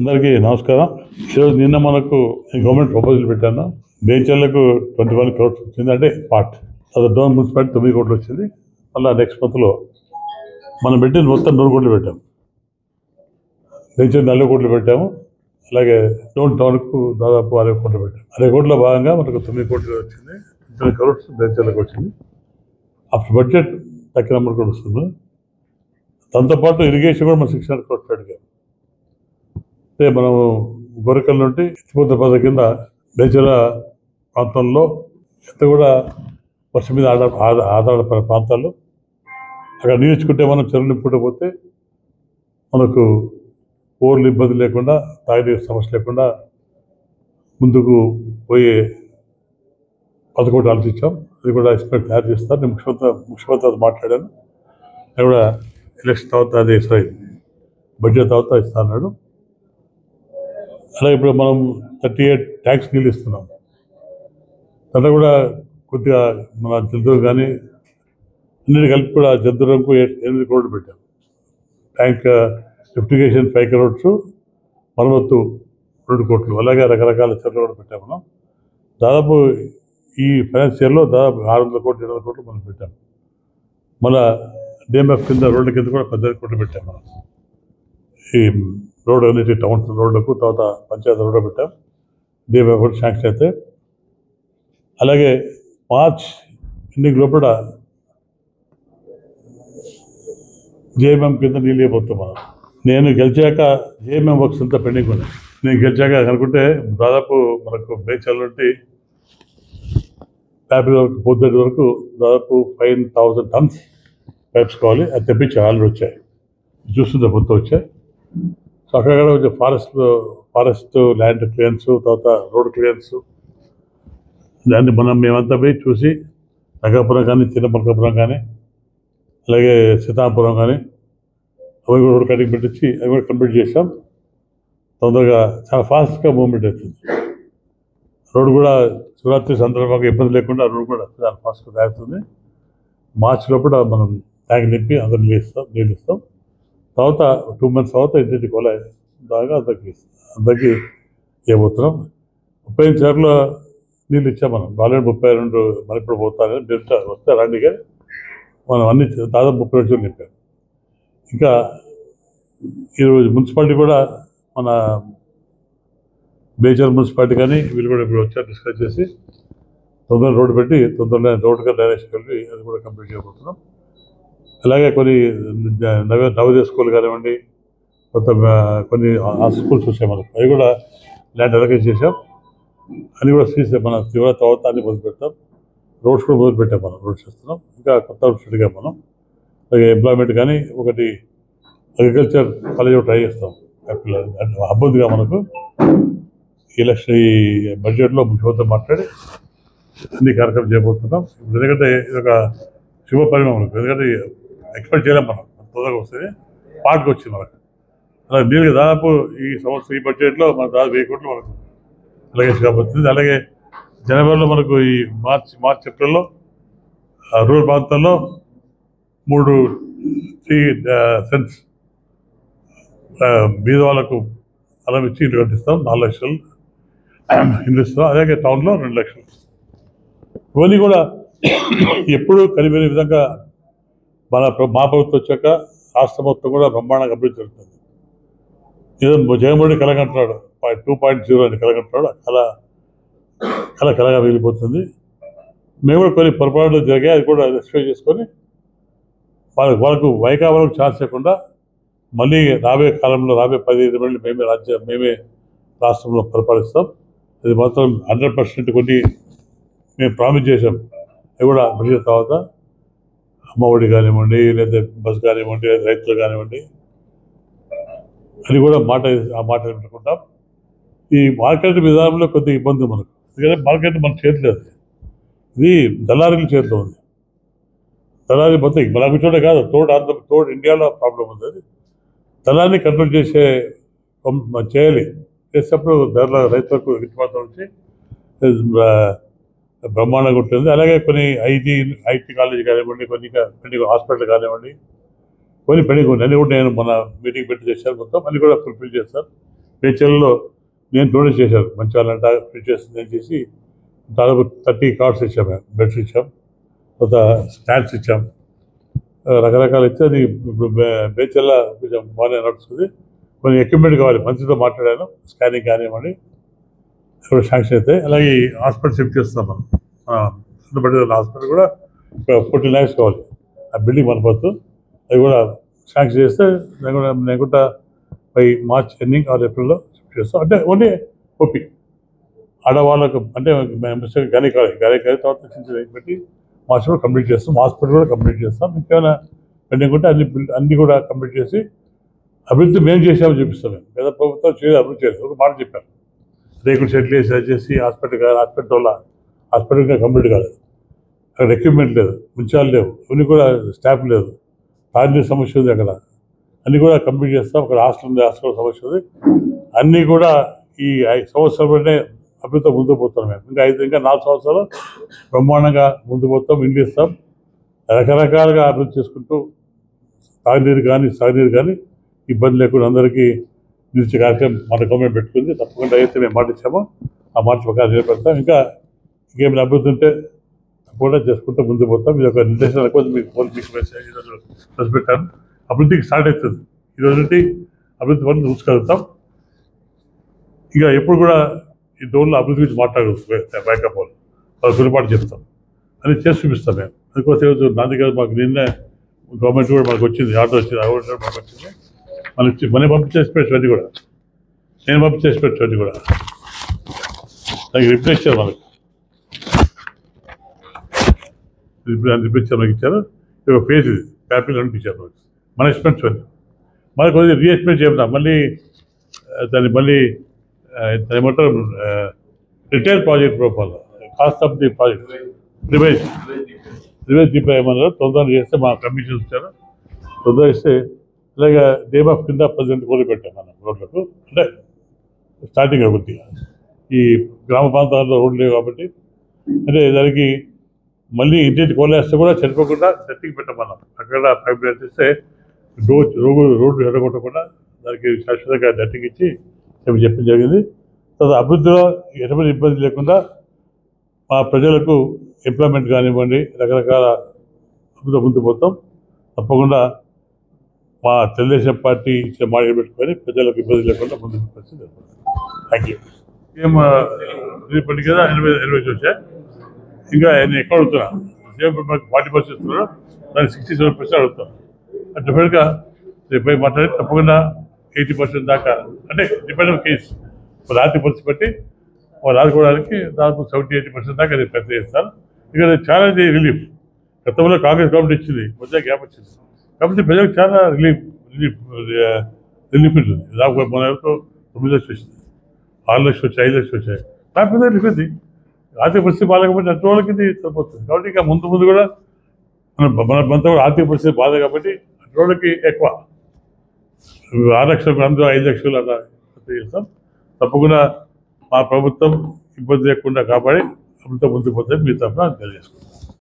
అందరికీ నమస్కారం. ఈరోజు నిన్న మనకు గవర్నమెంట్ ప్రపోజల్ పెట్టాను. బేచర్లకు 21 crores వచ్చింది, అంటే పార్ట్ అది డోన్ మున్సిపాలిటీ 9 కోట్లు వచ్చింది. మళ్ళీ నెక్స్ట్ మంత్లో మనం పెట్టింది మొత్తం 100 కోట్లు పెట్టాము. బేచర్ 40 కోట్లు పెట్టాము. అలాగే డోన్ టౌన్కు దాదాపు 60 కోట్లు పెట్టాము. 60 కోట్ల భాగంగా మనకు 9 కోట్లు వచ్చింది. 20 crores బేచర్లకు వచ్చింది. అప్పుడు బడ్జెట్ తక్కువ నెంబర్ కూడా వస్తుంది. దాంతోపాటు ఇరిగేషన్ కూడా మనం 600 crores పెట్టాము. అంటే మనం గొరకల నుండి ఎత్తిపోత పద కింద బేచల ప్రాంతంలో ఎంత కూడా వర్షం మీద ఆధారపడిన ప్రాంతాల్లో అక్కడ నీర్చుకుంటే మనం చెరువు నింపుకుంటూ పోతే మనకు ఓర్లు ఇబ్బంది లేకుండా, తాగునీరు సమస్య లేకుండా ముందుకు పోయే పథకం ఆలోచించాం. అది కూడా ఎక్స్పెక్ట్ తయారు చేస్తారు. నేను ముఖ్యమంత్రి మాట్లాడాను. అది కూడా ఎలక్షన్ తర్వాత అది బడ్జెట్ తర్వాత ఇస్తా అన్నాడు. అలాగే ఇప్పుడు మనం 38 ట్యాంక్స్ నీళ్ళు ఇస్తున్నాం. దాంట్లో కూడా కొద్దిగా మన జంతువులు కానీ అన్నిటి కలిపి కూడా జంతువులకు 8 కోట్లు పెట్టాం. ట్యాంక్ లిఫ్టిగేషన్ 5 crores, మరమ్మత్తు 2 కోట్లు, అలాగే రకరకాల చెట్లు కూడా పెట్టాము. మనం దాదాపు ఈ ఫైనాన్స్ ఇయర్లో దాదాపు 600 కోట్లు 700 కోట్లు మనం పెట్టాం. మళ్ళీ డిఎంఎఫ్ కింద రోడ్ల కింద కూడా 18 కోట్లు పెట్టాం. మనం ఈ రోడ్ అన్నిటి టౌన్ రోడ్లకు, తర్వాత పంచాయతీ రోడ్డు పెట్టాం. డిఎంఎఫ్ కూడా శాంక్షన్ అయితే. అలాగే మార్చ్ ఎండింగ్ లోపల జేఎంఎం కింద నీళ్ళు అయిపోతాం. మనం నేను గెలిచాక జేఎంఎం వర్క్స్ అంతా పెండింగ్ ఉన్నాయి. నేను గెలిచాక అనుకుంటే దాదాపు మనకు బేచల్ నుండి ప్యాపిల్ వరకు పొద్దుటి వరకు దాదాపు 5,000 tons పైప్స్ కావాలి. అది తెప్పించి ఆల్రెడీ వచ్చాయి, చూస్తుంటే పొద్దు వచ్చాయి. సో అక్కడ కొంచెం ఫారెస్ట్ ల్యాండ్ క్లియరెన్స్, తర్వాత రోడ్ క్లియరెన్స్, దాన్ని మేమంతా పోయి చూసి నగరపురం కానీ, చిన్నపల్కాపురం కానీ, అలాగే సీతాపురం కానీ అవి కూడా రోడ్ కటింగ్ పెట్టించి అవి కూడా కంప్లీట్ చేసాం. తొందరగా చాలా ఫాస్ట్గా మూవ్మెంట్ అవుతుంది. రోడ్డు కూడా శివరాత్రి సందర్భంగా ఇబ్బంది లేకుండా రోడ్డు కూడా చాలా ఫాస్ట్గా తయారుతుంది. మార్చి లోపల మనం ట్యాంక్ నింపి అందరూ నీళ్ళు ఇస్తాం. తర్వాత 2 months తర్వాత ఇంటింటి కొల బాగా అందరికి ఇవ్వబోతున్నాం. 35 చెరువులో నీళ్ళు ఇచ్చాం. మనం ఆల్రెడీ 32 మన ఇప్పుడు పోతాను వస్తే రండి, కానీ మనం అన్ని దాదాపు 32 చెరువులు నింపాం. ఇంకా ఈరోజు మున్సిపాలిటీ కూడా మన బేచర్ మున్సిపాలిటీ కానీ వీళ్ళు కూడా ఇప్పుడు వచ్చారు, డిస్కస్ చేసి తొందరగా రోడ్డు పెట్టి తొందరగా రోడ్డుగా డ్రైనేజ్ కలిపి అది కూడా కంప్లీట్ చేయబోతున్నాం. అలాగే కొన్ని నవోదయ స్కూల్ కానివ్వండి, కొత్త కొన్ని స్కూల్స్ వచ్చాయి మనకు, అవి కూడా ల్యాండ్ అలొకేట్ చేసాం. అన్నీ కూడా మన తీవ్ర తర్వాత అన్ని మొదలు పెడతాం. రోడ్స్ కూడా మొదలు పెట్టాం. మనం రోడ్స్ చేస్తున్నాం. ఇంకా కొత్త రోడ్స్ అడిగాం మనం. అలాగే ఎంప్లాయ్మెంట్ కానీ ఒకటి అగ్రికల్చర్ కాలేజ్ ట్రై చేస్తాం. అబ్బుద్దిగా మనకు ఎలక్షన్ ఈ బడ్జెట్లో ముఖ్యమంత్రి మాట్లాడి అన్ని కార్యక్రమం చేయబోతున్నాం. ఎందుకంటే ఇది ఒక శుభ పరిణామం. ఎందుకంటే ఎక్స్పెక్ట్ చేయలేం మనం తొందరగా వస్తుంది, పార్ట్కి వచ్చింది మనకు. అలాగే నీళ్ళకి దాదాపు ఈ సంవత్సరం ఈ బడ్జెట్లో మనకు దాదాపు 1000 కోట్లు మనకు అలాగే కాబోతుంది. అలాగే జనవరిలో మనకు ఈ మార్చ్ ఏప్రిల్లో రూరల్ ప్రాంతాల్లో 3 cents బీద వాళ్ళకు అలా ఇచ్చి ఇల్లు కట్టిస్తాం. 4 లక్షలు ఇల్లు ఇస్తాం. అలాగే టౌన్లో 2 లక్షలు. ఇవన్నీ కూడా ఎప్పుడూ కలిపిన విధంగా మా ప్రభుత్వం వచ్చాక రాష్ట్ర మొత్తం కూడా బ్రహ్మాండంగా అభివృద్ధి జరుగుతుంది. ఏదో జగన్మోహన్ కలగంటున్నాడు 2.0 అని కలగంటున్నాడు. కలగా మిగిలిపోతుంది. మేము కూడా కొన్ని పొరపాట్లు జరిగాయి, అది కూడా రెస్పెక్ట్ చేసుకొని వాళ్ళకు వైకాపాలకు ఛాన్స్ లేకుండా మళ్ళీ రాబోయే కాలంలో రాబోయే 15 ఏళ్ళు మేమే రాష్ట్రంలో పరిపాలిస్తాం. అది మాత్రం 100% కొన్ని మేము ప్రామిస్ చేసాం. అవి కూడా బడ్జెట్ తర్వాత అమ్మఒడి కానివ్వండి, లేదా బస్ కానివ్వండి, రైతులు కానివ్వండి, అది కూడా ఆ మాట పెట్టుకుంటాం. ఈ మార్కెట్ విధానంలో కొద్దిగా ఇబ్బంది మనకు, ఎందుకంటే మార్కెట్ మన చేతిలో, ఇది దళారీల చేతిలో ఉంది. దళారీ మొత్తం మనకు చోట కాదు, తోడు ఇండియాలో ప్రాబ్లం ఉంది. అది దళాన్ని కంట్రోల్ చేయాలి. చేసేటప్పుడు ధరల రైతులకు గిట్టుబాటు వచ్చి బ్రహ్మాండంగా ఉంటుంది. అలాగే కొన్ని ఐటీ కాలేజ్ కానివ్వండి, కొన్ని హాస్పిటల్ కానివ్వండి, కొన్ని పెండింగ్ ఉంది. అన్నీ కూడా నేను మన మీటింగ్ పెట్టి చేశాను. మొత్తం అన్నీ కూడా ఫుల్ఫిల్ చేస్తాను. బేచల్లో నేను డొనేట్ చేశాను మంచి వాళ్ళంట ఫిట్ చేస్తుంది చేసి దాదాపు 30 కార్డ్స్ ఇచ్చాం మేము, బెడ్స్ ఇచ్చాం, కొంత స్నాక్స్ ఇచ్చాం, రకరకాలు ఇచ్చి అది ఇప్పుడు బేచల్లా కొంచెం బాగానే నడుస్తుంది. కొన్ని ఎక్విప్మెంట్ కావాలి, మంత్రితో మాట్లాడాను, స్కానింగ్ కానివ్వండి ఇప్పుడు శాంక్షన్ అయితే. అలాగే హాస్పిటల్ షిఫ్ట్ చేస్తున్నాం మనం, హాస్పిటల్ కూడా 14 lakhs కావాలి, ఆ బిల్డింగ్ మనపోతు అది కూడా శాంక్షన్ చేస్తే నేను కూడా బై మార్చ్ ఎండింగ్ ఆర్ ఏప్రిల్లో షిఫ్ట్ చేస్తాం. అంటే ఓన్లీ ఓపీ ఆడవాళ్ళకు అంటే గణికాలి తర్వాత చిన్న పెట్టి హాస్పిటల్ కంప్లీట్ చేస్తాం, హాస్పిటల్ కూడా కంప్లీట్ చేస్తాం. ఇంకేమైనా పెండింగ్ ఉంటే అన్ని కూడా కంప్లీట్ చేసి అభివృద్ధి మేము చేసామని చూపిస్తాం. మేము పేద ప్రభుత్వం చేయలేదు, అభివృద్ధి చేయలేదు. ఒక మాట చెప్పాను, రేకులు సెటిల్ చేసి అది చేసి హాస్పిటల్ కాదు, హాస్పిటల్ ఇంకా కంప్లీట్ కాలేదు, అక్కడ ఎక్విప్మెంట్ లేదు, ముంచాలు లేవు, ఇవన్నీ కూడా స్టాఫ్ లేదు, తాగునీరు సమస్య ఉంది, అక్కడ అన్నీ కూడా కంప్లీట్ చేస్తాం. అక్కడ హాస్టల్ ఉంది, హాస్టల్ సమస్య ఉంది, అన్నీ కూడా ఈ 5 సంవత్సరాలనే అభివృద్ధి ముందుకు పోతాం. మేము ఇంకా 4 సంవత్సరాలు బ్రహ్మాండంగా ముందు పోతాం, ఇండ్లు ఇస్తాం, రకరకాలుగా అభివృద్ధి చేసుకుంటూ తాగునీరు కానీ సాగునీరు కానీ ఇబ్బంది లేకుండా అందరికీ నిలిచే కార్యక్రమం మన గవర్నమెంట్ పెట్టుకుంది. తప్పకుండా అయితే మేము మాట ఇచ్చామో ఆ మాట ప్రకారం చేపడతాం. ఇంకేమైనా అభివృద్ధి ఉంటే తప్పకుండా చేసుకుంటూ ముందు పోతాం. ఇది ఒక నిర్దేశం కోసం మీకు ఈరోజు పెట్టాను. అభివృద్ధికి స్టార్ట్ అవుతుంది, ఈరోజు నుండి అభివృద్ధి పనులు చూసుకోగలుగుతాం. ఇక ఎప్పుడు కూడా ఈ డోన్లో అభివృద్ధి గురించి మాట్లాడగలుగుతాం, బ్యాకప్ వాళ్ళు గురిపాటు చెప్తాం, అని చేసి చూపిస్తాం మేము. అందుకోసం ఈరోజు నా దగ్గర మాకు నిన్న గవర్నమెంట్ కూడా మనకు వచ్చింది, ఆర్డర్ వచ్చింది, ఆర్డర్ మాకు వచ్చింది, మనం పంపించేసి పెట్టు అన్నీ కూడా, నేను పంపించేసి పెట్టు అన్నీ కూడా దానికి రిప్లై ఇచ్చారు, మనకు రిప్లై ఇచ్చారు, మనకి ఇచ్చారు. ఇది ఒక ఫేజ్, ఇది ప్యాపిల్ అనిపించారు మనకి, మన ఎక్స్పెన్స్ అన్నీ మనకు కొద్దిగా రీఎక్స్ప్లెయిన్ చేద్దాం. మళ్ళీ ఏమంటారు రిటైల్ ప్రాజెక్ట్ రూపంలో cost of the project revise Deepa ఏమన్నారు తొందరగా చేస్తే మా కమిషన్ ఇచ్చారు, తొందరగా ఇస్తే అలాగే నేమ్ ఆఫ్ కింద 10 కోట్లు పెట్టాం మనం రోడ్లకు. అంటే స్టార్టింగ్ అభివృద్ధి ఈ గ్రామ ప్రాంతాల్లో రోడ్లు లేవు కాబట్టి, అంటే దానికి మళ్ళీ ఇంటింటి కోలేస్తే కూడా చనిపోకుండా సెట్టింగ్ పెట్టాం మనం. అక్కడ పైప్ లైన్ చేస్తే రోడ్డు ఎడగొట్టకుండా దానికి శాశ్వతంగా డట్టింగ్ ఇచ్చి చెప్పడం జరిగింది. తర్వాత అభివృద్ధిలో ఎటువంటి ఇబ్బంది లేకుండా మా ప్రజలకు ఎంప్లాయ్మెంట్ కానివ్వండి, రకరకాల అభివృద్ధి ముందు పోతాం. తప్పకుండా మా తెలుగుదేశం పార్టీ ఇచ్చే మాట పెట్టుకొని ప్రజలకు ఇబ్బంది లేకుండా ముందుకు పరిస్థితి. Thank you. ఏం పని కదా 80 వచ్చాయి, ఇంకా నేను ఎక్కడ అడుగుతున్నా సేమ్ మనకు 40% ఇస్తున్నారు, దానికి 67% అడుగుతాను. డెఫినెట్గా రేపు మాట్లాడి తప్పకుండా 80% దాకా, అంటే డిపెండ్ ఆన్ కేసు, వాళ్ళు ఆర్థిక పరిస్థితి బట్టి వాళ్ళు ఆదుకోవడానికి దాదాపు 70-80% దాకా నేను ప్రయత్నం చేస్తాను. ఇక చాలా రిలీఫ్ గతంలో కాంగ్రెస్ గవర్నమెంట్ ఇచ్చింది, మధ్య గ్యాప్ వచ్చింది కాబట్టి ప్రజలకు చాలా రిలీఫ్ ఉంటుంది. దాదాపు మన 9 లక్షలు వచ్చింది, 6 లక్షలు వచ్చాయి, 5 లక్షలు వచ్చాయి, దాని మీద రిలీఫ్ ఉంది. ఆర్థిక పరిస్థితి బాగాలేకపోతే అటు వాళ్ళకి సరిపోతుంది. కాబట్టి ఇక ముందు కూడా మనతో కూడా ఆర్థిక పరిస్థితి బాధ కాబట్టి అటు వాళ్ళకి ఎక్కువ 6 లక్షలు, అందులో 5 లక్షలు అలా చేస్తాం. తప్పకుండా మా ప్రభుత్వం ఇబ్బంది లేకుండా కాపాడి అభివృద్ధి ముందుకు పోతే మీ తరఫున తెలియజేసుకుంటాం.